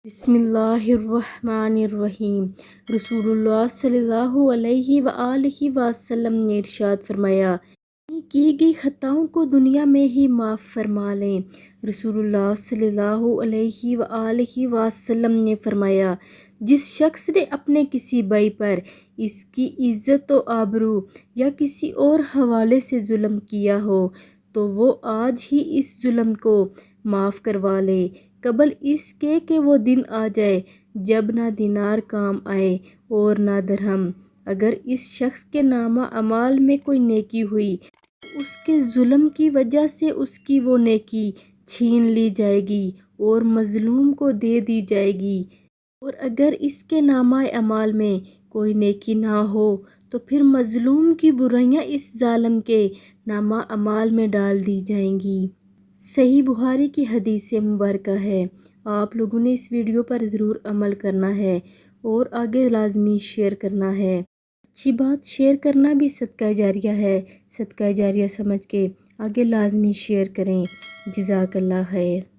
بسم اللہ الرحمن الرحیم۔ رسول اللہ صلی اللہ علیہ وآلہ وسلم نے ارشاد فرمایا، کی گئی خطاؤں کو دنیا میں ہی معاف فرما لیں۔ رسول اللہ صلی اللہ علیہ وآلہ وسلم نے فرمایا، جس شخص نے اپنے کسی بھائی پر اس کی عزت و آبرو یا کسی اور حوالے سے ظلم کیا ہو تو وہ آج ہی اس ظلم کو معاف کروا لے، قبل اس کے کہ وہ دن آ جائے جب نہ دینار کام آئے اور نہ درہم۔ اگر اس شخص کے نامہ اعمال میں کوئی نیکی ہوئی تو اس کے ظلم کی وجہ سے اس کی وہ نیکی چھین لی جائے گی اور مظلوم کو دے دی جائے گی، اور اگر اس کے نامہ اعمال میں کوئی نیکی نہ ہو تو پھر مظلوم کی برائیاں اس ظالم کے نامہ اعمال میں ڈال دی جائیں گی۔ صحیح بخاری کی حدیث مبارکہ ہے۔ آپ لوگوں نے اس ویڈیو پر ضرور عمل کرنا ہے اور آگے لازمی شیئر کرنا ہے۔ اچھی بات شیئر کرنا بھی صدقہ جاریہ ہے، صدقہ جاریہ سمجھ کے آگے لازمی شیئر کریں۔ جزاک اللہ خیر۔